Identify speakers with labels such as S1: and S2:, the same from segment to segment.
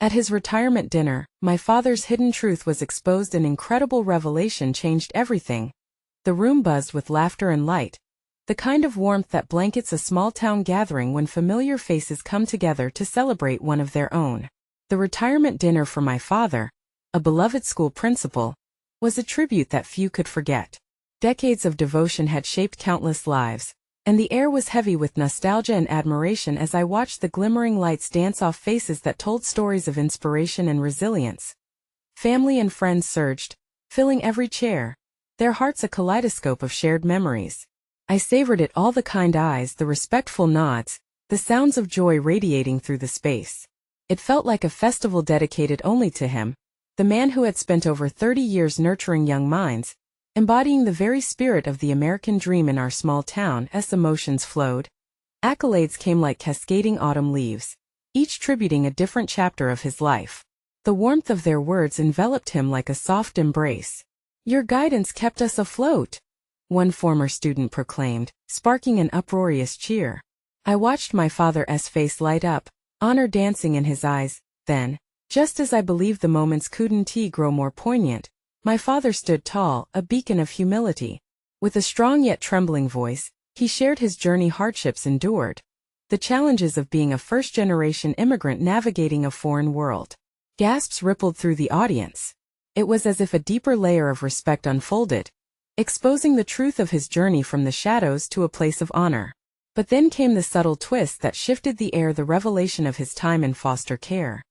S1: At his retirement dinner, my father's hidden truth was exposed. An incredible revelation changed everything. The room buzzed with laughter and light, the kind of warmth that blankets a small-town gathering when familiar faces come together to celebrate one of their own. The retirement dinner for my father, a beloved school principal, was a tribute that few could forget. Decades of devotion had shaped countless lives, and the air was heavy with nostalgia and admiration as I watched the glimmering lights dance off faces that told stories of inspiration and resilience. Family and friends surged, filling every chair, their hearts a kaleidoscope of shared memories. I savored it all, the kind eyes, the respectful nods, the sounds of joy radiating through the space. It felt like a festival dedicated only to him, the man who had spent over 30 years nurturing young minds, embodying the very spirit of the American dream in our small town. As emotions flowed, accolades came like cascading autumn leaves, each tributing a different chapter of his life. The warmth of their words enveloped him like a soft embrace. "Your guidance kept us afloat," one former student proclaimed, sparking an uproarious cheer. I watched my father's face light up, honor dancing in his eyes. Then, just as I believed the moments couldn't grow more poignant, my father stood tall, a beacon of humility. With a strong yet trembling voice, he shared his journey, hardships endured, the challenges of being a first-generation immigrant navigating a foreign world. Gasps rippled through the audience. It was as if a deeper layer of respect unfolded, exposing the truth of his journey from the shadows to a place of honor. But then came the subtle twist that shifted the air, the revelation of his time in foster care.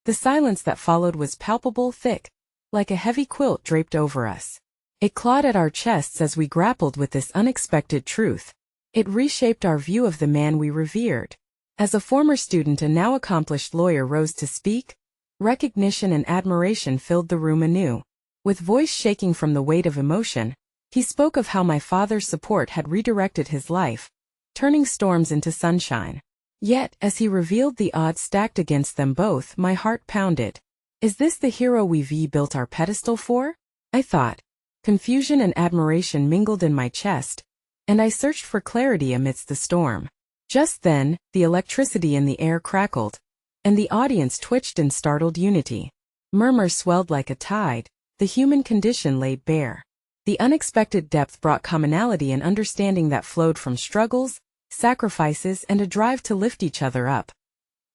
S1: The silence that followed was palpable, thick, like a heavy quilt draped over us. It clawed at our chests as we grappled with this unexpected truth. It reshaped our view of the man we revered. As a former student and now accomplished lawyer rose to speak, recognition and admiration filled the room anew. With voice shaking from the weight of emotion, he spoke of how my father's support had redirected his life, turning storms into sunshine. Yet, as he revealed the odds stacked against them both, my heart pounded. Is this the hero we've built our pedestal for? I thought. Confusion and admiration mingled in my chest, and I searched for clarity amidst the storm. Just then, the electricity in the air crackled, and the audience twitched in startled unity. Murmurs swelled like a tide, the human condition laid bare. The unexpected depth brought commonality and understanding that flowed from struggles, sacrifices, and a drive to lift each other up.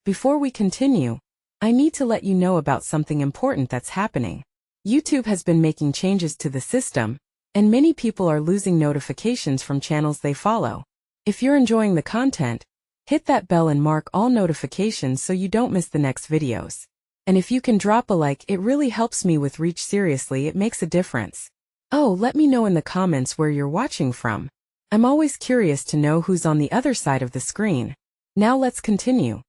S1: Before we continue, I need to let you know about something important that's happening. YouTube has been making changes to the system, and many people are losing notifications from channels they follow. If you're enjoying the content, hit that bell and mark all notifications so you don't miss the next videos. And if you can drop a like, it really helps me with reach. Seriously, it makes a difference. Oh, let me know in the comments where you're watching from. I'm always curious to know who's on the other side of the screen. Now let's continue.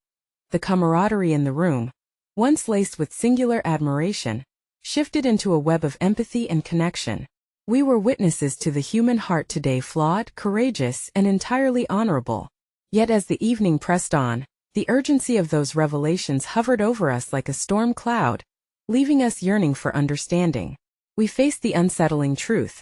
S1: The camaraderie in the room, once laced with singular admiration, shifted into a web of empathy and connection. We were witnesses to the human heart today, flawed, courageous, and entirely honorable. Yet as the evening pressed on, the urgency of those revelations hovered over us like a storm cloud, leaving us yearning for understanding. We faced the unsettling truth,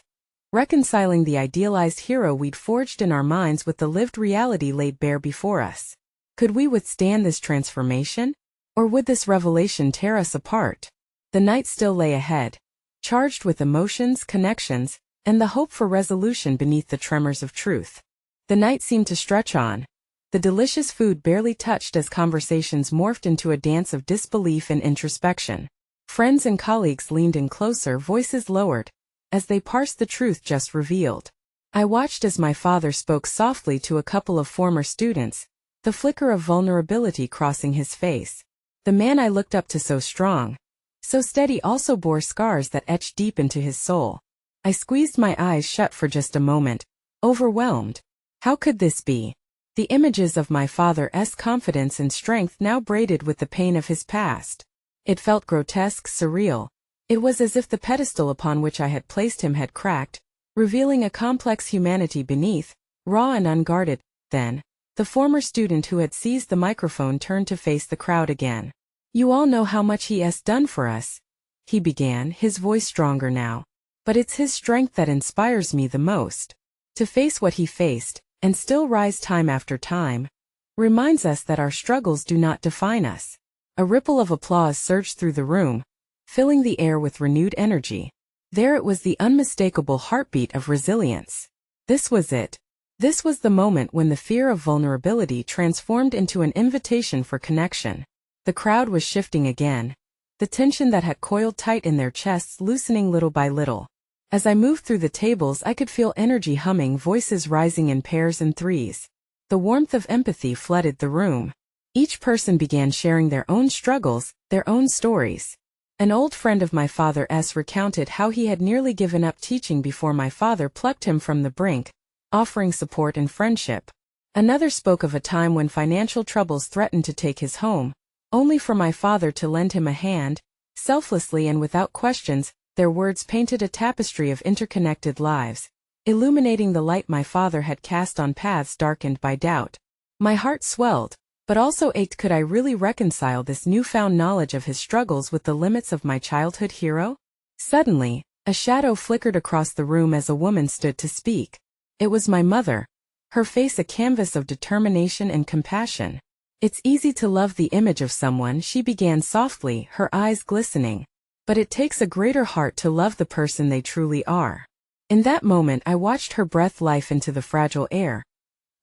S1: reconciling the idealized hero we'd forged in our minds with the lived reality laid bare before us. Could we withstand this transformation? Or would this revelation tear us apart? The night still lay ahead, charged with emotions, connections, and the hope for resolution beneath the tremors of truth. The night seemed to stretch on, the delicious food barely touched as conversations morphed into a dance of disbelief and introspection. Friends and colleagues leaned in closer, voices lowered, as they parsed the truth just revealed. I watched as my father spoke softly to a couple of former students, the flicker of vulnerability crossing his face. The man I looked up to, so strong, so steady, also bore scars that etched deep into his soul. I squeezed my eyes shut for just a moment, overwhelmed. How could this be? The images of my father's confidence and strength now braided with the pain of his past. It felt grotesque, surreal. It was as if the pedestal upon which I had placed him had cracked, revealing a complex humanity beneath, raw and unguarded. Then, the former student who had seized the microphone turned to face the crowd again. "You all know how much he's done for us," he began, his voice stronger now. "But it's his strength that inspires me the most. To face what he faced, and still rise time after time, reminds us that our struggles do not define us. A ripple of applause surged through the room, filling the air with renewed energy. There it was, the unmistakable heartbeat of resilience. This was it. This was the moment when the fear of vulnerability transformed into an invitation for connection. The crowd was shifting again, the tension that had coiled tight in their chests loosening little by little. As I moved through the tables, I could feel energy humming, voices rising in pairs and threes. The warmth of empathy flooded the room. Each person began sharing their own struggles, their own stories. An old friend of my father's recounted how he had nearly given up teaching before my father plucked him from the brink, offering support and friendship. Another spoke of a time when financial troubles threatened to take his home, only for my father to lend him a hand, selflessly and without questions. Their words painted a tapestry of interconnected lives, illuminating the light my father had cast on paths darkened by doubt. My heart swelled, but also ached. Could I really reconcile this newfound knowledge of his struggles with the limits of my childhood hero? Suddenly, a shadow flickered across the room as a woman stood to speak. It was my mother, her face a canvas of determination and compassion. "It's easy to love the image of someone," she began softly, her eyes glistening. "But it takes a greater heart to love the person they truly are." In that moment I watched her breathe life into the fragile air,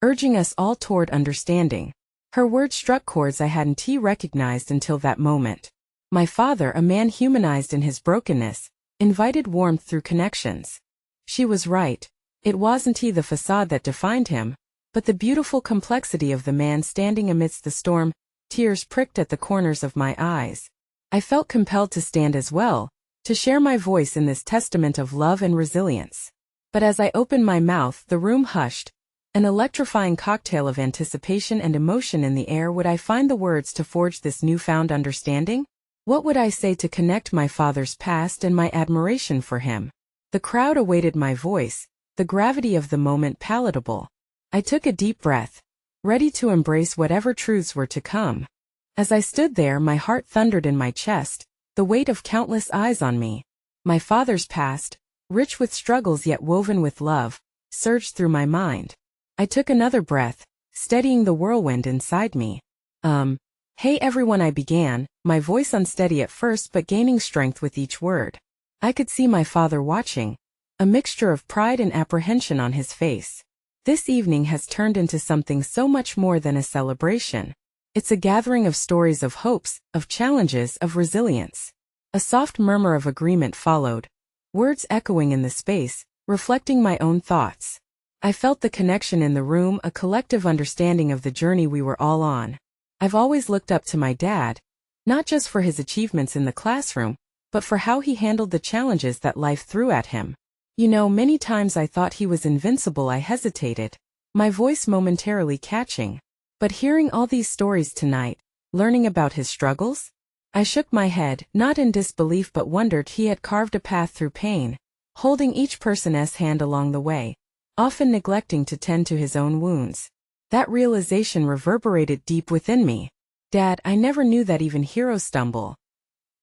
S1: urging us all toward understanding. Her words struck chords I hadn't recognized until that moment. My father, a man humanized in his brokenness, invited warmth through connections. She was right. It wasn't the facade that defined him, but the beautiful complexity of the man standing amidst the storm. Tears pricked at the corners of my eyes. I felt compelled to stand as well, to share my voice in this testament of love and resilience. But as I opened my mouth, the room hushed, an electrifying cocktail of anticipation and emotion in the air. Would I find the words to forge this newfound understanding? What would I say to connect my father's past and my admiration for him? The crowd awaited my voice, the gravity of the moment palatable. I took a deep breath, ready to embrace whatever truths were to come. As I stood there, my heart thundered in my chest, the weight of countless eyes on me. My father's past, rich with struggles yet woven with love, surged through my mind. I took another breath, steadying the whirlwind inside me. Hey everyone, I began, my voice unsteady at first but gaining strength with each word. I could see my father watching, a mixture of pride and apprehension on his face. This evening has turned into something so much more than a celebration. It's a gathering of stories, of hopes, of challenges, of resilience. A soft murmur of agreement followed, words echoing in the space, reflecting my own thoughts. I felt the connection in the room, a collective understanding of the journey we were all on. I've always looked up to my dad, not just for his achievements in the classroom, but for how he handled the challenges that life threw at him. You know, many times I thought he was invincible. I hesitated, my voice momentarily catching. But hearing all these stories tonight, learning about his struggles, I shook my head, not in disbelief but wondered. He had carved a path through pain, holding each person's hand along the way, often neglecting to tend to his own wounds. That realization reverberated deep within me. Dad, I never knew that even heroes stumble.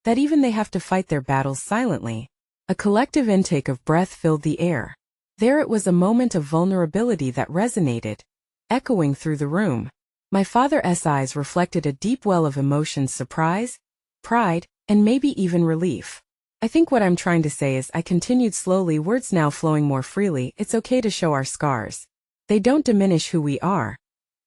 S1: That even they have to fight their battles silently. A collective intake of breath filled the air. There it was, a moment of vulnerability that resonated, echoing through the room. My father's eyes reflected a deep well of emotions: surprise, pride, and maybe even relief. "I think what I'm trying to say is," I continued slowly, words now flowing more freely, "it's okay to show our scars. They don't diminish who we are.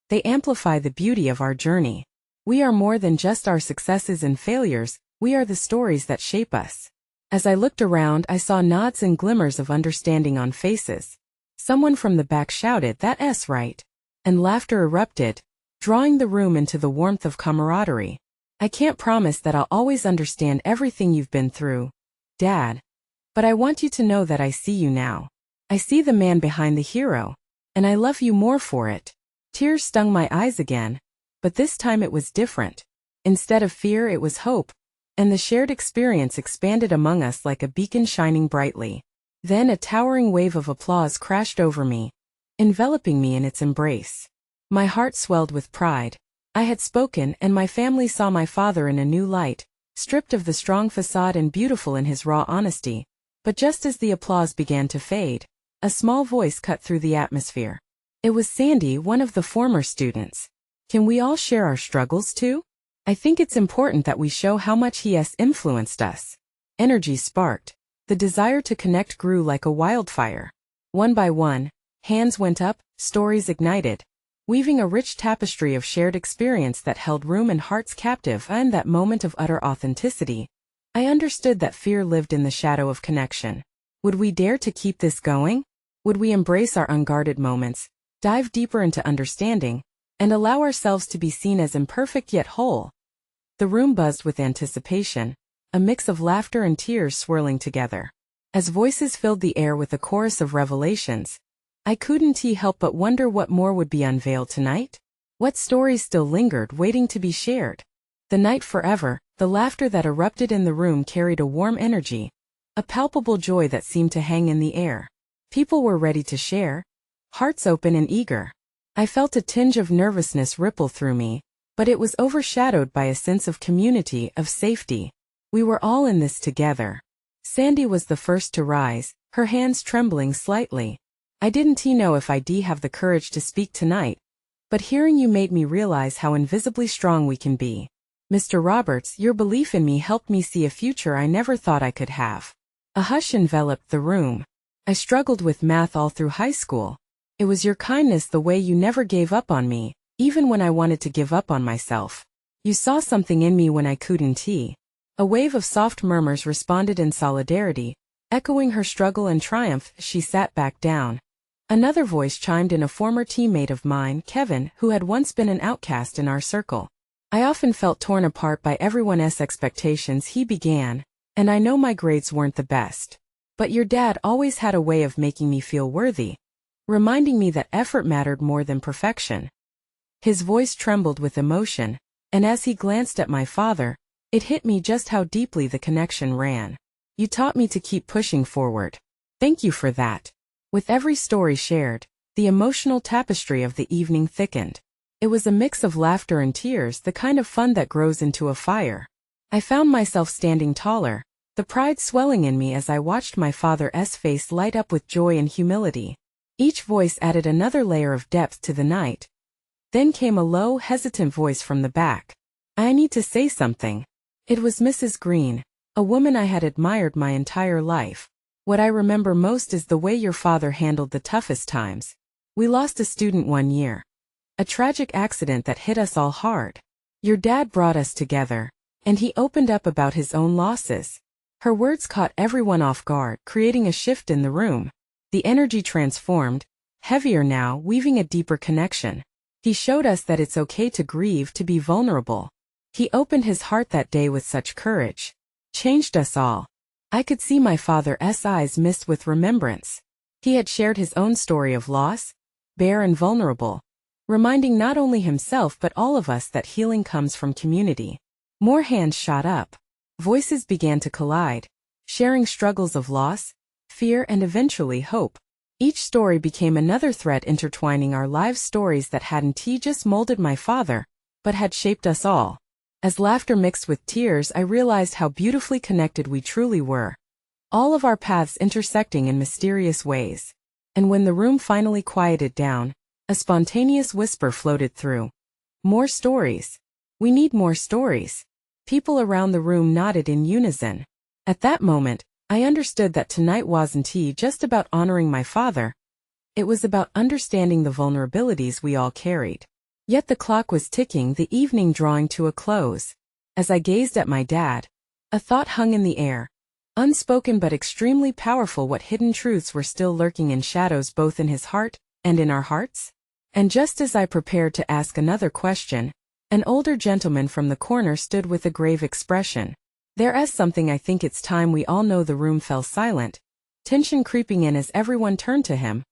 S1: They amplify the beauty of our journey. We are more than just our successes and failures, we are the stories that shape us." As I looked around, I saw nods and glimmers of understanding on faces. Someone from the back shouted, "That's right." And laughter erupted, drawing the room into the warmth of camaraderie. "I can't promise that I'll always understand everything you've been through, Dad. But I want you to know that I see you now. I see the man behind the hero, and I love you more for it." Tears stung my eyes again, but this time it was different. Instead of fear, it was hope, and the shared experience expanded among us like a beacon shining brightly. Then a towering wave of applause crashed over me, enveloping me in its embrace. My heart swelled with pride. I had spoken, and my family saw my father in a new light, stripped of the strong facade and beautiful in his raw honesty. But just as the applause began to fade, a small voice cut through the atmosphere. It was Sandy, one of the former students. "Can we all share our struggles too?" I think it's important that we show how much he has influenced us. Energy sparked. The desire to connect grew like a wildfire. One by one, hands went up, stories ignited, weaving a rich tapestry of shared experience that held room and hearts captive. And that moment of utter authenticity, I understood that fear lived in the shadow of connection. Would we dare to keep this going? Would we embrace our unguarded moments, dive deeper into understanding, and allow ourselves to be seen as imperfect yet whole? The room buzzed with anticipation, a mix of laughter and tears swirling together. As voices filled the air with a chorus of revelations, I couldn't help but wonder what more would be unveiled tonight. What stories still lingered waiting to be shared. The night forever, the laughter that erupted in the room carried a warm energy, a palpable joy that seemed to hang in the air. People were ready to share, hearts open and eager. I felt a tinge of nervousness ripple through me, but it was overshadowed by a sense of community, of safety. We were all in this together. Sandy was the first to rise, her hands trembling slightly. I didn't know if I'd have the courage to speak tonight, but hearing you made me realize how invisibly strong we can be. Mr. Roberts, your belief in me helped me see a future I never thought I could have. A hush enveloped the room. I struggled with math all through high school. It was your kindness, the way you never gave up on me, even when I wanted to give up on myself. You saw something in me when I couldn't. A wave of soft murmurs responded in solidarity, echoing her struggle and triumph. She sat back down. Another voice chimed in, a former teammate of mine, Kevin, who had once been an outcast in our circle. I often felt torn apart by everyone's expectations, he began, and I know my grades weren't the best. But your dad always had a way of making me feel worthy, reminding me that effort mattered more than perfection. His voice trembled with emotion, and as he glanced at my father, it hit me just how deeply the connection ran. You taught me to keep pushing forward. Thank you for that. With every story shared, the emotional tapestry of the evening thickened. It was a mix of laughter and tears, the kind of fun that grows into a fire. I found myself standing taller, the pride swelling in me as I watched my father's face light up with joy and humility. Each voice added another layer of depth to the night. Then came a low, hesitant voice from the back. I need to say something. It was Mrs. Green, a woman I had admired my entire life. What I remember most is the way your father handled the toughest times. We lost a student one year. A tragic accident that hit us all hard. Your dad brought us together, and he opened up about his own losses. Her words caught everyone off guard, creating a shift in the room. The energy transformed, heavier now, weaving a deeper connection. He showed us that it's okay to grieve, to be vulnerable. He opened his heart that day with such courage. Changed us all. I could see my father's eyes mist with remembrance. He had shared his own story of loss, bare and vulnerable, reminding not only himself but all of us that healing comes from community. More hands shot up. Voices began to collide, sharing struggles of loss, fear, and eventually hope. Each story became another thread intertwining our lives, stories that hadn't just molded my father, but had shaped us all. As laughter mixed with tears, I realized how beautifully connected we truly were. All of our paths intersecting in mysterious ways. And when the room finally quieted down, a spontaneous whisper floated through. More stories. We need more stories. People around the room nodded in unison. At that moment, I understood that tonight wasn't just about honoring my father. It was about understanding the vulnerabilities we all carried. Yet the clock was ticking, the evening drawing to a close. As I gazed at my dad, a thought hung in the air. Unspoken but extremely powerful. What hidden truths were still lurking in shadows, both in his heart and in our hearts? And just as I prepared to ask another question, an older gentleman from the corner stood with a grave expression. There's something I think it's time we all know. The room fell silent, tension creeping in as everyone turned to him,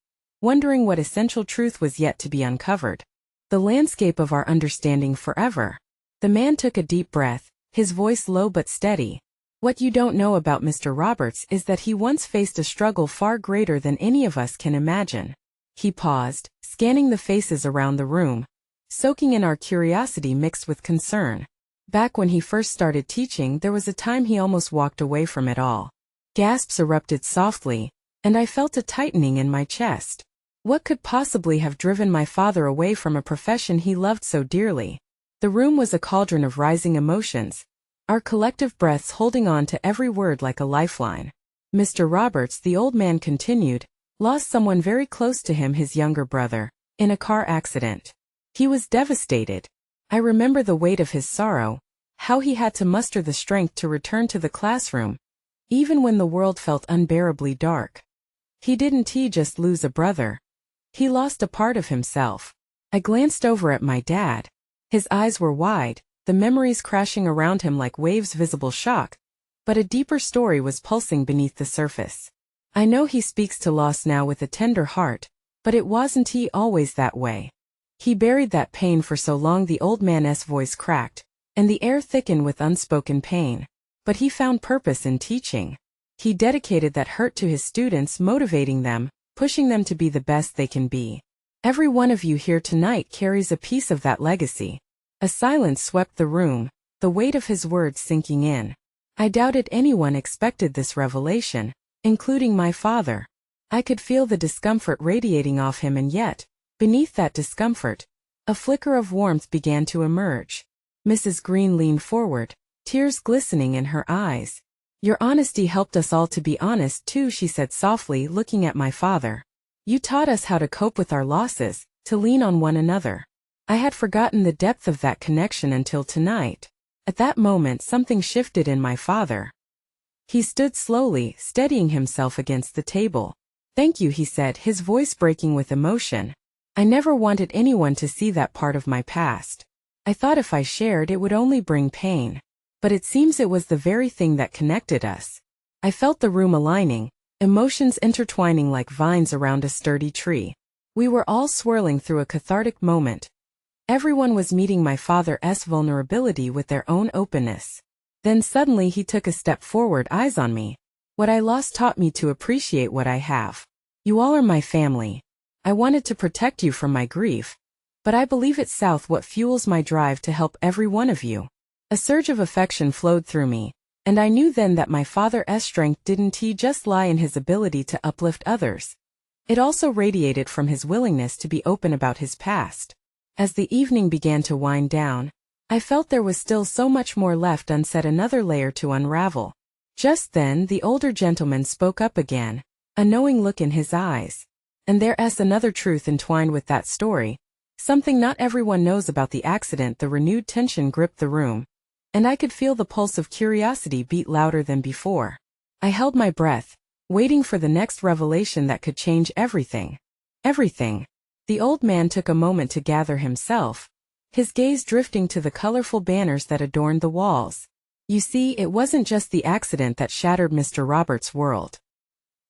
S1: wondering what essential truth was yet to be uncovered. The landscape of our understanding forever. The man took a deep breath, his voice low but steady. What you don't know about Mr. Roberts is that he once faced a struggle far greater than any of us can imagine. He paused, scanning the faces around the room, soaking in our curiosity mixed with concern. Back when he first started teaching, there was a time he almost walked away from it all. Gasps erupted softly, and I felt a tightening in my chest. What could possibly have driven my father away from a profession he loved so dearly? The room was a cauldron of rising emotions, our collective breaths holding on to every word like a lifeline. Mr. Roberts, the old man continued, lost someone very close to him, his younger brother, in a car accident. He was devastated. I remember the weight of his sorrow, how he had to muster the strength to return to the classroom, even when the world felt unbearably dark. He didn't just lose a brother. He lost a part of himself. I glanced over at my dad. His eyes were wide, the memories crashing around him like waves, visible shock, but a deeper story was pulsing beneath the surface. I know he speaks to loss now with a tender heart, but it wasn't always that way. He buried that pain for so long. The old man's voice cracked, and the air thickened with unspoken pain. But he found purpose in teaching. He dedicated that hurt to his students, motivating them, pushing them to be the best they can be. Every one of you here tonight carries a piece of that legacy. A silence swept the room, the weight of his words sinking in. I doubted anyone expected this revelation, including my father. I could feel the discomfort radiating off him, and yet, beneath that discomfort, a flicker of warmth began to emerge. Mrs. Green leaned forward, tears glistening in her eyes. Your honesty helped us all to be honest too, she said softly, looking at my father. You taught us how to cope with our losses, to lean on one another. I had forgotten the depth of that connection until tonight. At that moment something shifted in my father. He stood slowly, steadying himself against the table. Thank you, he said, his voice breaking with emotion. I never wanted anyone to see that part of my past. I thought if I shared it would only bring pain. But it seems it was the very thing that connected us. I felt the room aligning, emotions intertwining like vines around a sturdy tree. We were all swirling through a cathartic moment. Everyone was meeting my father's vulnerability with their own openness. Then suddenly he took a step forward, eyes on me. What I lost taught me to appreciate what I have. You all are my family. I wanted to protect you from my grief, but I believe it's what fuels my drive to help every one of you. A surge of affection flowed through me, and I knew then that my father's strength didn't just lie in his ability to uplift others. It also radiated from his willingness to be open about his past. As the evening began to wind down, I felt there was still so much more left unsaid, another layer to unravel. Just then the older gentleman spoke up again, a knowing look in his eyes. And there's another truth entwined with that story, something not everyone knows about the accident. The renewed tension gripped the room, and I could feel the pulse of curiosity beat louder than before. I held my breath, waiting for the next revelation that could change everything. Everything. The old man took a moment to gather himself, his gaze drifting to the colorful banners that adorned the walls. You see, it wasn't just the accident that shattered Mr. Roberts' world.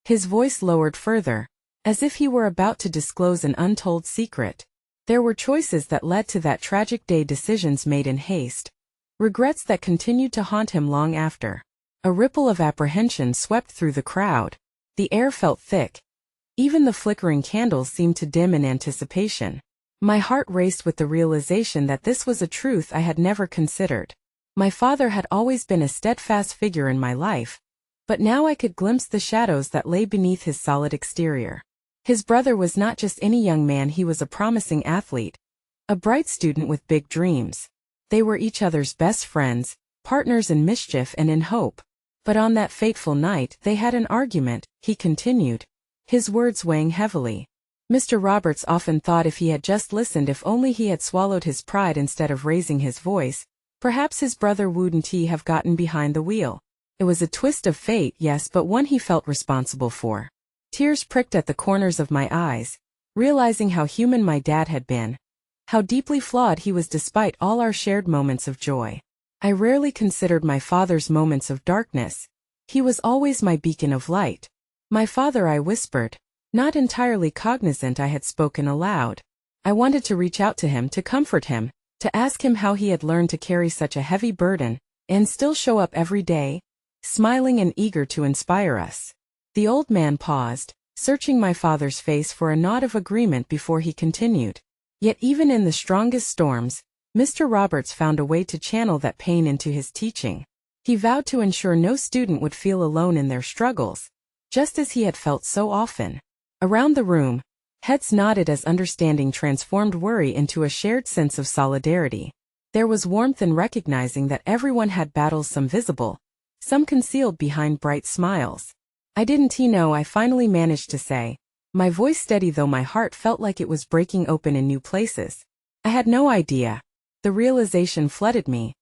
S1: His voice lowered further, as if he were about to disclose an untold secret. There were choices that led to that tragic day, decisions made in haste, regrets that continued to haunt him long after. A ripple of apprehension swept through the crowd. The air felt thick. Even the flickering candles seemed to dim in anticipation. My heart raced with the realization that this was a truth I had never considered. My father had always been a steadfast figure in my life, but now I could glimpse the shadows that lay beneath his solid exterior. His brother was not just any young man, he was a promising athlete, a bright student with big dreams. They were each other's best friends, partners in mischief and in hope. But on that fateful night they had an argument, he continued, his words weighing heavily. Mr. Roberts often thought if he had just listened, if only he had swallowed his pride instead of raising his voice, perhaps his brother wouldn't have gotten behind the wheel. It was a twist of fate, yes, but one he felt responsible for. Tears pricked at the corners of my eyes, realizing how human my dad had been, how deeply flawed he was despite all our shared moments of joy. I rarely considered my father's moments of darkness. He was always my beacon of light. My father, I whispered, not entirely cognizant I had spoken aloud. I wanted to reach out to him, to comfort him, to ask him how he had learned to carry such a heavy burden, and still show up every day, smiling and eager to inspire us. The old man paused, searching my father's face for a nod of agreement before he continued. Yet even in the strongest storms, Mr. Roberts found a way to channel that pain into his teaching. He vowed to ensure no student would feel alone in their struggles, just as he had felt so often. Around the room, heads nodded as understanding transformed worry into a shared sense of solidarity. There was warmth in recognizing that everyone had battles, some visible, some concealed behind bright smiles. I didn't know, I finally managed to say, my voice steady though my heart felt like it was breaking open in new places. I had no idea. The realization flooded me.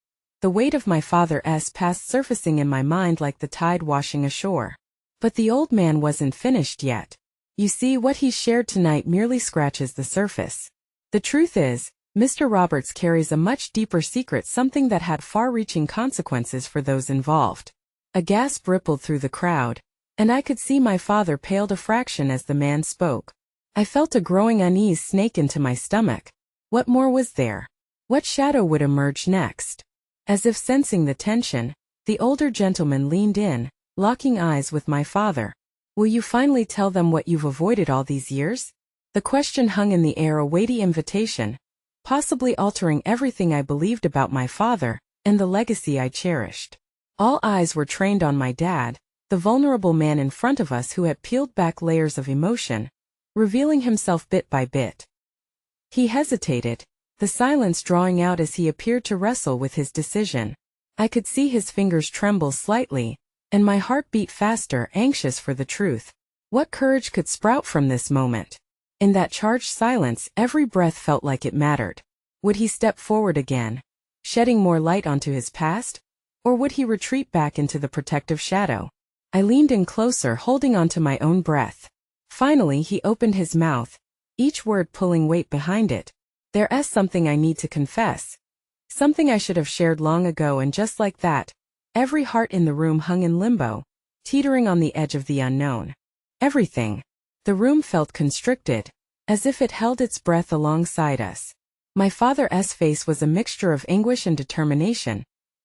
S1: The weight of my father's past surfacing in my mind like the tide washing ashore. But the old man wasn't finished yet. You see, what he shared tonight merely scratches the surface. The truth is, Mr. Roberts carries a much deeper secret, something that had far-reaching consequences for those involved. A gasp rippled through the crowd, and I could see my father paled a fraction as the man spoke. I felt a growing unease snake into my stomach. What more was there? What shadow would emerge next? As if sensing the tension, the older gentleman leaned in, locking eyes with my father. Will you finally tell them what you've avoided all these years? The question hung in the air, a weighty invitation, possibly altering everything I believed about my father and the legacy I cherished. All eyes were trained on my dad, the vulnerable man in front of us who had peeled back layers of emotion, revealing himself bit by bit. He hesitated, the silence drawing out as he appeared to wrestle with his decision. I could see his fingers tremble slightly, and my heart beat faster, anxious for the truth. What courage could sprout from this moment? In that charged silence, every breath felt like it mattered. Would he step forward again, shedding more light onto his past? Or would he retreat back into the protective shadow? I leaned in closer, holding onto my own breath. Finally, he opened his mouth, each word pulling weight behind it. There's something I need to confess. Something I should have shared long ago, and just like that, every heart in the room hung in limbo, teetering on the edge of the unknown. Everything. The room felt constricted, as if it held its breath alongside us. My father's face was a mixture of anguish and determination,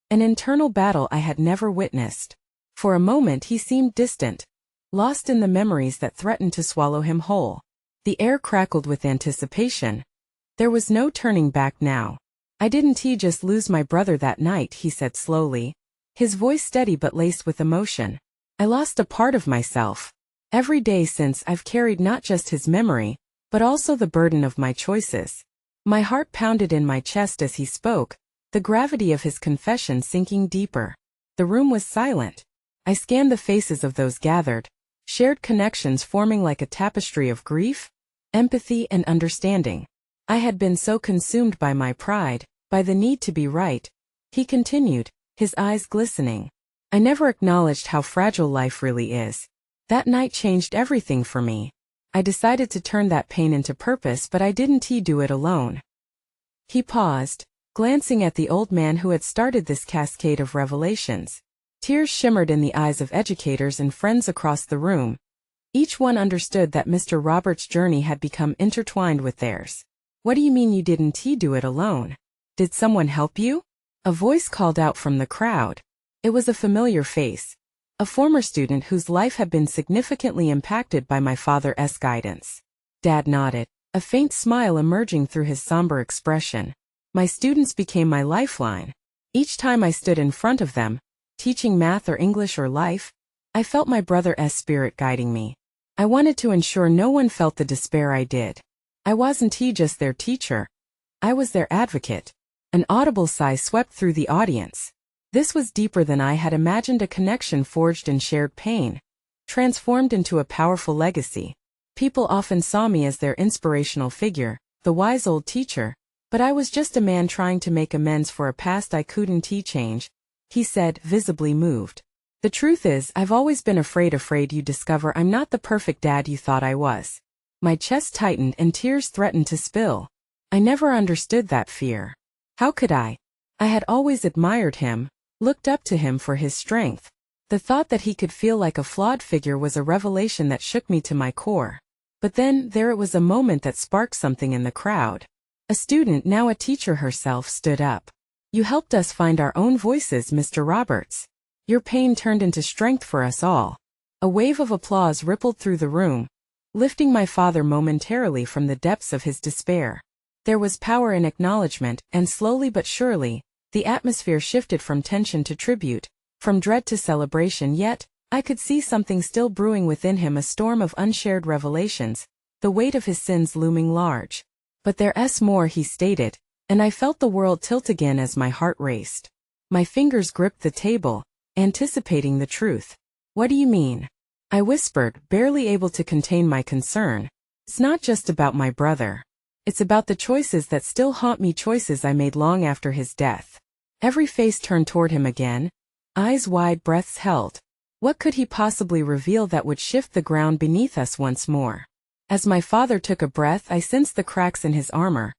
S1: an internal battle I had never witnessed. For a moment he seemed distant, lost in the memories that threatened to swallow him whole. The air crackled with anticipation. There was no turning back now. I didn't just lose my brother that night, he said slowly, his voice steady but laced with emotion. I lost a part of myself. Every day since, I've carried not just his memory, but also the burden of my choices. My heart pounded in my chest as he spoke, the gravity of his confession sinking deeper. The room was silent. I scanned the faces of those gathered, shared connections forming like a tapestry of grief, empathy, and understanding. I had been so consumed by my pride, by the need to be right. He continued, his eyes glistening. I never acknowledged how fragile life really is. That night changed everything for me. I decided to turn that pain into purpose, but I didn't do it alone. He paused, glancing at the old man who had started this cascade of revelations. Tears shimmered in the eyes of educators and friends across the room. Each one understood that Mr. Roberts' journey had become intertwined with theirs. What do you mean you didn't do it alone? Did someone help you? A voice called out from the crowd. It was a familiar face. A former student whose life had been significantly impacted by my father's guidance. Dad nodded, a faint smile emerging through his somber expression. My students became my lifeline. Each time I stood in front of them, teaching math or English or life, I felt my brother's spirit guiding me. I wanted to ensure no one felt the despair I did. I wasn't just their teacher. I was their advocate. An audible sigh swept through the audience. This was deeper than I had imagined, a connection forged in shared pain, transformed into a powerful legacy. People often saw me as their inspirational figure, the wise old teacher, but I was just a man trying to make amends for a past I couldn't change, he said, visibly moved. The truth is, I've always been afraid you discover I'm not the perfect dad you thought I was. My chest tightened and tears threatened to spill. I never understood that fear. How could I? I had always admired him, looked up to him for his strength. The thought that he could feel like a flawed figure was a revelation that shook me to my core. But then, there it was, a moment that sparked something in the crowd. A student, now a teacher herself, stood up. You helped us find our own voices, Mr. Roberts. Your pain turned into strength for us all. A wave of applause rippled through the room, lifting my father momentarily from the depths of his despair. There was power in acknowledgement, and slowly but surely, the atmosphere shifted from tension to tribute, from dread to celebration. Yet, I could see something still brewing within him, a storm of unshared revelations, the weight of his sins looming large. But there's more, he stated, and I felt the world tilt again as my heart raced. My fingers gripped the table, anticipating the truth. "What do you mean?" I whispered, barely able to contain my concern. "It's not just about my brother. It's about the choices that still haunt me, choices I made long after his death." Every face turned toward him again, eyes wide, breaths held. What could he possibly reveal that would shift the ground beneath us once more? As my father took a breath, I sensed the cracks in his armor,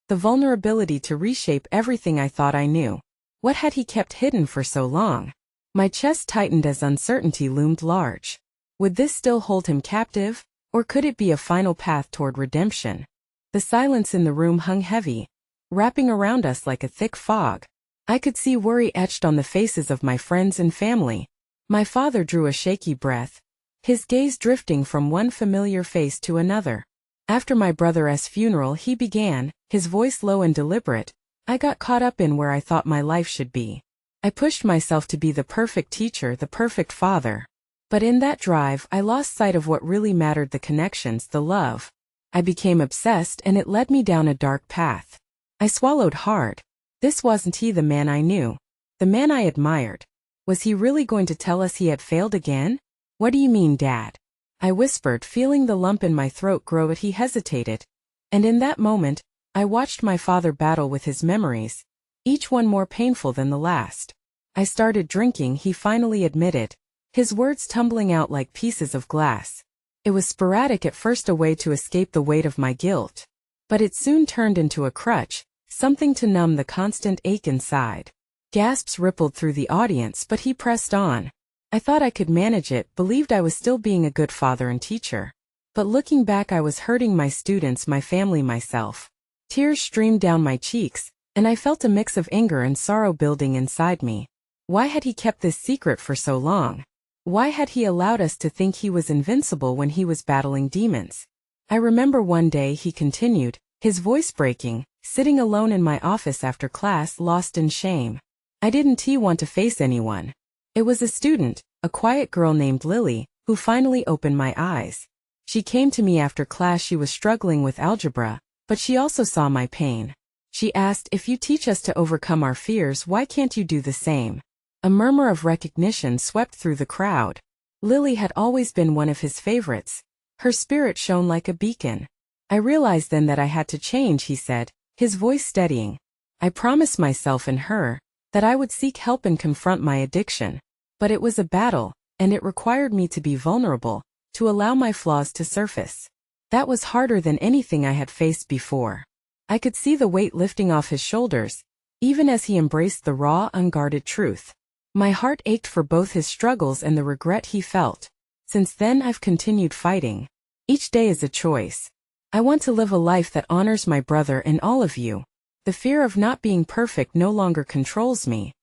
S1: the vulnerability to reshape everything I thought I knew. What had he kept hidden for so long? My chest tightened as uncertainty loomed large. Would this still hold him captive, or could it be a final path toward redemption? The silence in the room hung heavy, wrapping around us like a thick fog. I could see worry etched on the faces of my friends and family. My father drew a shaky breath, his gaze drifting from one familiar face to another. After my brother's funeral, he began, his voice low and deliberate. "I got caught up in where I thought my life should be. I pushed myself to be the perfect teacher, the perfect father. But in that drive, I lost sight of what really mattered, the connections, the love. I became obsessed, and it led me down a dark path." I swallowed hard. This wasn't he, the man I knew, the man I admired. Was he really going to tell us he had failed again? "What do you mean, Dad?" I whispered, feeling the lump in my throat grow. But he hesitated. And in that moment, I watched my father battle with his memories, each one more painful than the last. "I started drinking," he finally admitted, his words tumbling out like pieces of glass. "It was sporadic at first, a way to escape the weight of my guilt. But it soon turned into a crutch, something to numb the constant ache inside." Gasps rippled through the audience, but he pressed on. "I thought I could manage it, believed I was still being a good father and teacher. But looking back, I was hurting my students, my family, myself." Tears streamed down my cheeks, and I felt a mix of anger and sorrow building inside me. Why had he kept this secret for so long? Why had he allowed us to think he was invincible when he was battling demons? "I remember one day," he continued, his voice breaking, "sitting alone in my office after class, lost in shame. I didn't want to face anyone. It was a student, a quiet girl named Lily, who finally opened my eyes. She came to me after class. She was struggling with algebra, but she also saw my pain. She asked, 'If you teach us to overcome our fears, why can't you do the same?'" A murmur of recognition swept through the crowd. Lily had always been one of his favorites. Her spirit shone like a beacon. "I realized then that I had to change," he said, his voice steadying. "I promised myself and her that I would seek help and confront my addiction. But it was a battle, and it required me to be vulnerable, to allow my flaws to surface. That was harder than anything I had faced before." I could see the weight lifting off his shoulders, even as he embraced the raw, unguarded truth. My heart ached for both his struggles and the regret he felt. Since then, I've continued fighting. Each day is a choice. I want to live a life that honors my brother and all of you. The fear of not being perfect no longer controls me."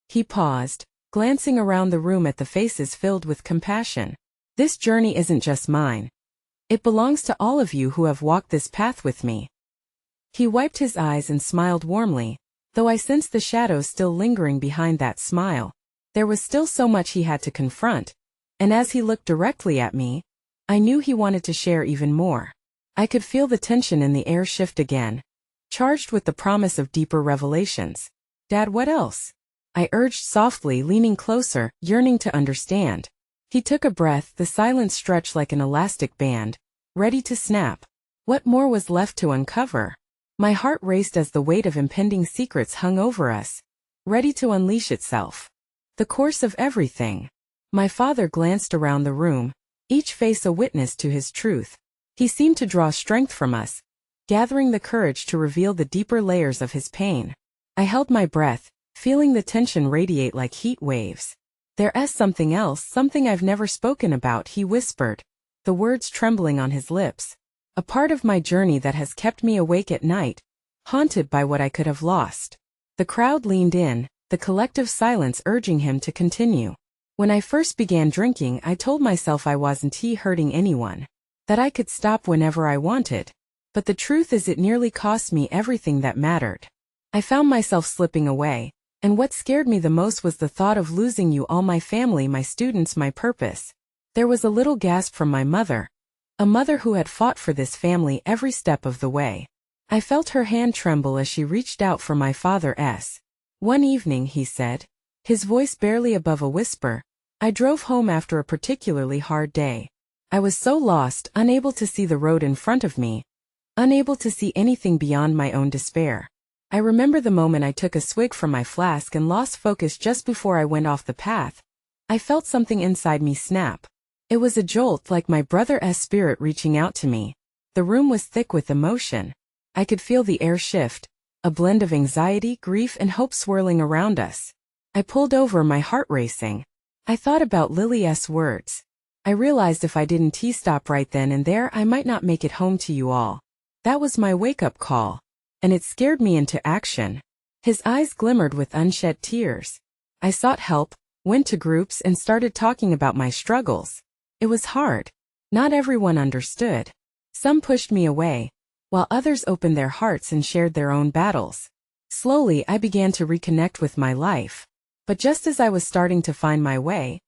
S1: He paused, glancing around the room at the faces filled with compassion. "This journey isn't just mine. It belongs to all of you who have walked this path with me." He wiped his eyes and smiled warmly, though I sensed the shadows still lingering behind that smile. There was still so much he had to confront, and as he looked directly at me, I knew he wanted to share even more. I could feel the tension in the air shift again, charged with the promise of deeper revelations. "Dad, what else?" I urged softly, leaning closer, yearning to understand. He took a breath, the silence stretched like an elastic band, ready to snap. What more was left to uncover? My heart raced as the weight of impending secrets hung over us, ready to unleash itself. "The course of everything." My father glanced around the room, each face a witness to his truth. He seemed to draw strength from us, gathering the courage to reveal the deeper layers of his pain. I held my breath, feeling the tension radiate like heat waves. "There's something else, something I've never spoken about," he whispered, the words trembling on his lips. "A part of my journey that has kept me awake at night, haunted by what I could have lost." The crowd leaned in, the collective silence urging him to continue. "When I first began drinking, I told myself I wasn't hurting anyone, that I could stop whenever I wanted. But the truth is, it nearly cost me everything that mattered. I found myself slipping away, and what scared me the most was the thought of losing you all, my family, my students, my purpose." There was a little gasp from my mother, a mother who had fought for this family every step of the way. I felt her hand tremble as she reached out for my father's. One evening, he said, his voice barely above a whisper, I drove home after a particularly hard day. I was so lost, unable to see the road in front of me, unable to see anything beyond my own despair. I remember the moment I took a swig from my flask and lost focus just before I went off the path. I felt something inside me snap. It was a jolt, like my brother's spirit reaching out to me. The room was thick with emotion. I could feel the air shift, a blend of anxiety, grief, and hope swirling around us. I pulled over, my heart racing. I thought about Lily's words. I realized if I didn't stop right then and there, I might not make it home to you all. That was my wake-up call. And it scared me into action. His eyes glimmered with unshed tears. I sought help, went to groups, and started talking about my struggles. It was hard. Not everyone understood. Some pushed me away, while others opened their hearts and shared their own battles. Slowly, I began to reconnect with my life. But just as I was starting to find my way,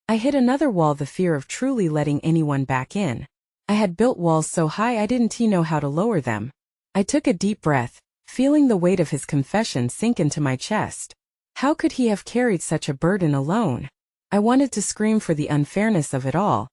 S1: I hit another wall, the fear of truly letting anyone back in. I had built walls so high I didn't know how to lower them. I took a deep breath, feeling the weight of his confession sink into my chest. How could he have carried such a burden alone? I wanted to scream for the unfairness of it all.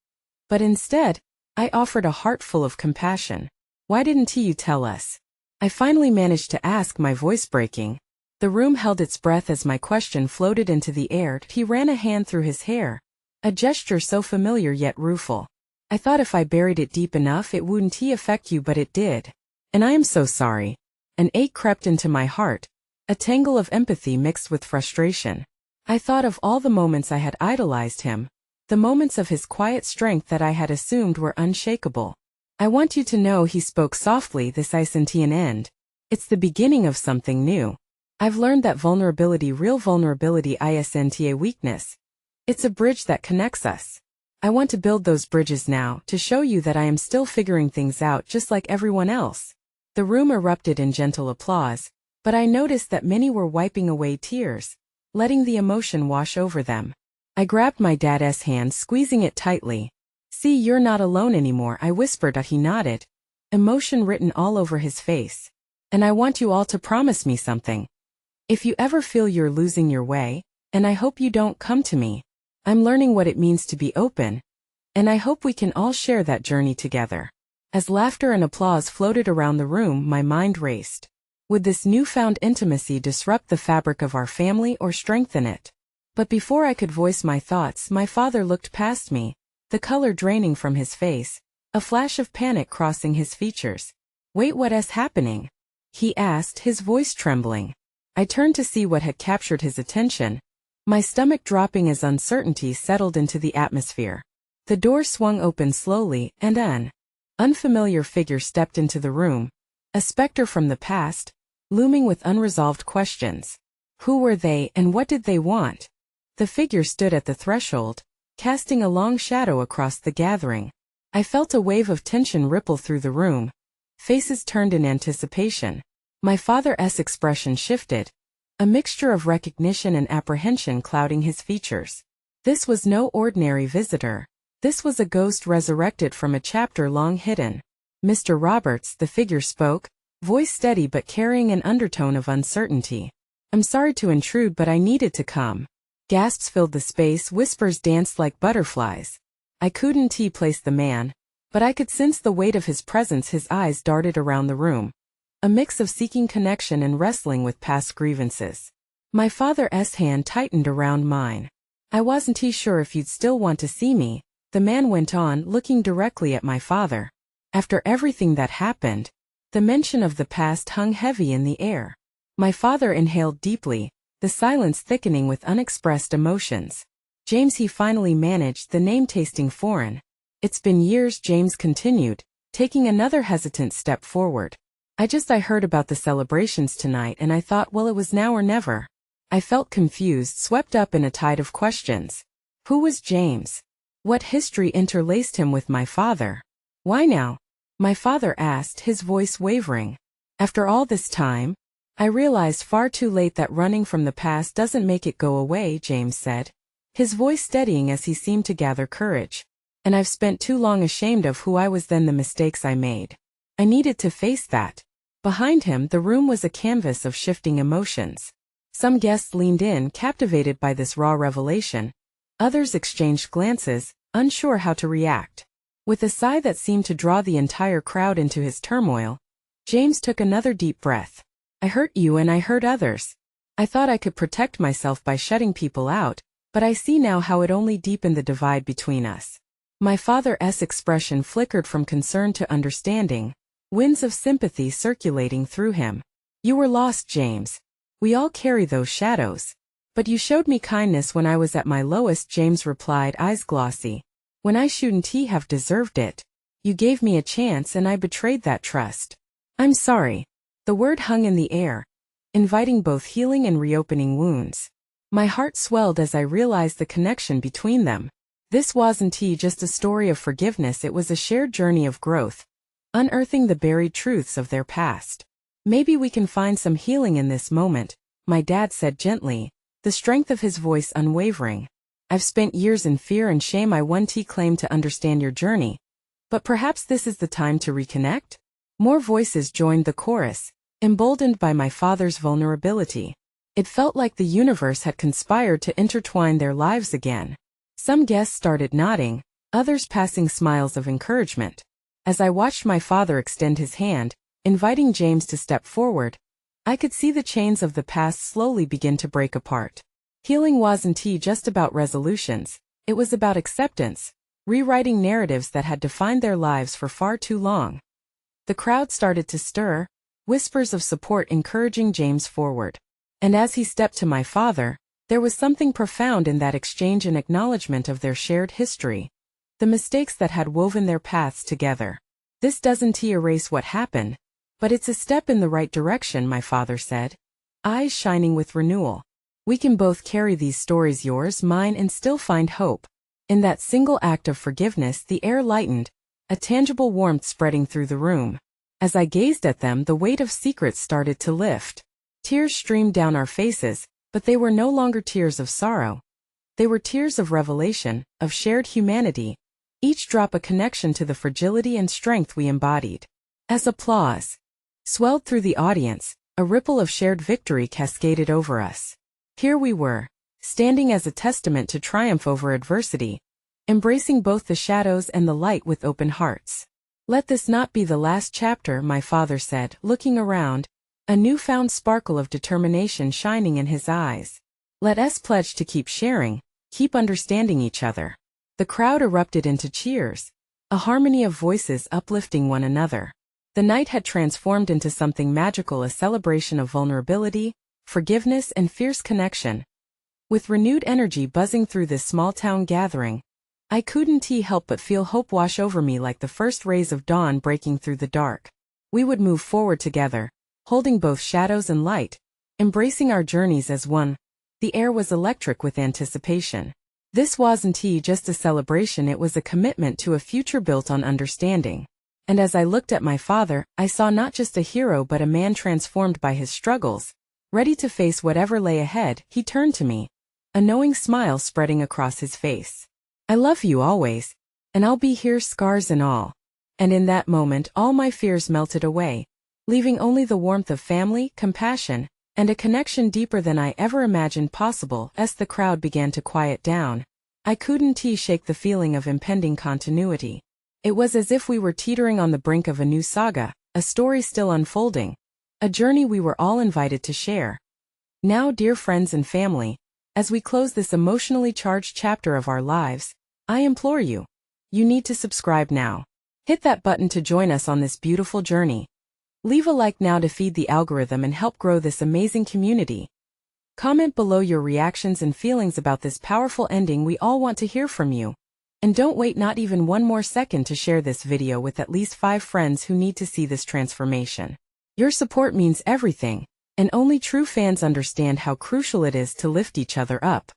S1: But instead, I offered a heart full of compassion. Why didn't you tell us? I finally managed to ask, my voice breaking. The room held its breath as my question floated into the air. He ran a hand through his hair, a gesture so familiar yet rueful. I thought if I buried it deep enough it wouldn't affect you, but it did. And I am so sorry. An ache crept into my heart, a tangle of empathy mixed with frustration. I thought of all the moments I had idolized him, the moments of his quiet strength that I had assumed were unshakable. I want you to know, he spoke softly, this isn't an end. It's the beginning of something new. I've learned that vulnerability, real vulnerability, isn't a weakness. It's a bridge that connects us. I want to build those bridges now, to show you that I am still figuring things out just like everyone else. The room erupted in gentle applause, but I noticed that many were wiping away tears, letting the emotion wash over them. I grabbed my dad's hand, squeezing it tightly. See, you're not alone anymore, I whispered. He nodded, emotion written all over his face. And I want you all to promise me something. If you ever feel you're losing your way, and I hope you don't, come to me. I'm learning what it means to be open, and I hope we can all share that journey together. As laughter and applause floated around the room, my mind raced. Would this newfound intimacy disrupt the fabric of our family or strengthen it? But before I could voice my thoughts, my father looked past me, the color draining from his face, a flash of panic crossing his features. Wait, what is happening? He asked, his voice trembling. I turned to see what had captured his attention, my stomach dropping as uncertainty settled into the atmosphere. The door swung open slowly, and an unfamiliar figure stepped into the room, a specter from the past, looming with unresolved questions. Who were they, and what did they want? The figure stood at the threshold, casting a long shadow across the gathering. I felt a wave of tension ripple through the room. Faces turned in anticipation. My father's expression shifted, a mixture of recognition and apprehension clouding his features. This was no ordinary visitor. This was a ghost resurrected from a chapter long hidden. Mr. Roberts, the figure spoke, voice steady but carrying an undertone of uncertainty. I'm sorry to intrude, but I needed to come. Gasps filled the space, whispers danced like butterflies. I couldn't place the man, but I could sense the weight of his presence. His eyes darted around the room, a mix of seeking connection and wrestling with past grievances. My father's hand tightened around mine. I wasn't sure if you'd still want to see me, the man went on, looking directly at my father. After everything that happened, the mention of the past hung heavy in the air. My father inhaled deeply, the silence thickening with unexpressed emotions. James, he finally managed, the name tasting foreign. It's been years, James continued, taking another hesitant step forward. I heard about the celebrations tonight and I thought, well, it was now or never. I felt confused, swept up in a tide of questions. Who was James? What history interlaced him with my father? Why now? My father asked, his voice wavering. After all this time, I realized far too late that running from the past doesn't make it go away, James said, his voice steadying as he seemed to gather courage. And I've spent too long ashamed of who I was then, the mistakes I made. I needed to face that. Behind him, the room was a canvas of shifting emotions. Some guests leaned in, captivated by this raw revelation. Others exchanged glances, unsure how to react. With a sigh that seemed to draw the entire crowd into his turmoil, James took another deep breath. I hurt you and I hurt others. I thought I could protect myself by shutting people out, but I see now how it only deepened the divide between us. My father's expression flickered from concern to understanding, winds of sympathy circulating through him. You were lost, James. We all carry those shadows. But you showed me kindness when I was at my lowest, James replied, eyes glossy. When I shouldn't have deserved it. You gave me a chance and I betrayed that trust. I'm sorry. The word hung in the air, inviting both healing and reopening wounds. My heart swelled as I realized the connection between them. This wasn't just a story of forgiveness, it was a shared journey of growth, unearthing the buried truths of their past. Maybe we can find some healing in this moment, my dad said gently, the strength of his voice unwavering. I've spent years in fear and shame. I once claimed to understand your journey. But perhaps this is the time to reconnect? More voices joined the chorus, emboldened by my father's vulnerability. It felt like the universe had conspired to intertwine their lives again. Some guests started nodding, others passing smiles of encouragement. As I watched my father extend his hand, inviting James to step forward, I could see the chains of the past slowly begin to break apart. Healing wasn't just about resolutions, it was about acceptance, rewriting narratives that had defined their lives for far too long. The crowd started to stir, whispers of support encouraging James forward. And as he stepped to my father, there was something profound in that exchange, and acknowledgement of their shared history, the mistakes that had woven their paths together. This doesn't erase what happened, but it's a step in the right direction, my father said, eyes shining with renewal. We can both carry these stories, yours, mine, and still find hope. In that single act of forgiveness, the air lightened, a tangible warmth spreading through the room. As I gazed at them, the weight of secrets started to lift. Tears streamed down our faces, but they were no longer tears of sorrow. They were tears of revelation, of shared humanity, each drop a connection to the fragility and strength we embodied. As applause swelled through the audience, a ripple of shared victory cascaded over us. Here we were, standing as a testament to triumph over adversity, embracing both the shadows and the light with open hearts. Let this not be the last chapter, my father said, looking around, a newfound sparkle of determination shining in his eyes. Let us pledge to keep sharing, keep understanding each other. The crowd erupted into cheers, a harmony of voices uplifting one another. The night had transformed into something magical, a celebration of vulnerability, forgiveness, and fierce connection. With renewed energy buzzing through this small-town gathering, I couldn't help but feel hope wash over me like the first rays of dawn breaking through the dark. We would move forward together, holding both shadows and light, embracing our journeys as one. The air was electric with anticipation. This wasn't just a celebration, it was a commitment to a future built on understanding. And as I looked at my father, I saw not just a hero but a man transformed by his struggles, ready to face whatever lay ahead. He turned to me, a knowing smile spreading across his face. I love you always, and I'll be here, scars and all. And in that moment, all my fears melted away, leaving only the warmth of family, compassion, and a connection deeper than I ever imagined possible. As the crowd began to quiet down, I couldn't shake the feeling of impending continuity. It was as if we were teetering on the brink of a new saga, a story still unfolding, a journey we were all invited to share. Now, dear friends and family, as we close this emotionally charged chapter of our lives, I implore you, you need to subscribe now. Hit that button to join us on this beautiful journey. Leave a like now to feed the algorithm and help grow this amazing community. Comment below your reactions and feelings about this powerful ending. We all want to hear from you. And don't wait not even one more second to share this video with at least 5 friends who need to see this transformation. Your support means everything, and only true fans understand how crucial it is to lift each other up.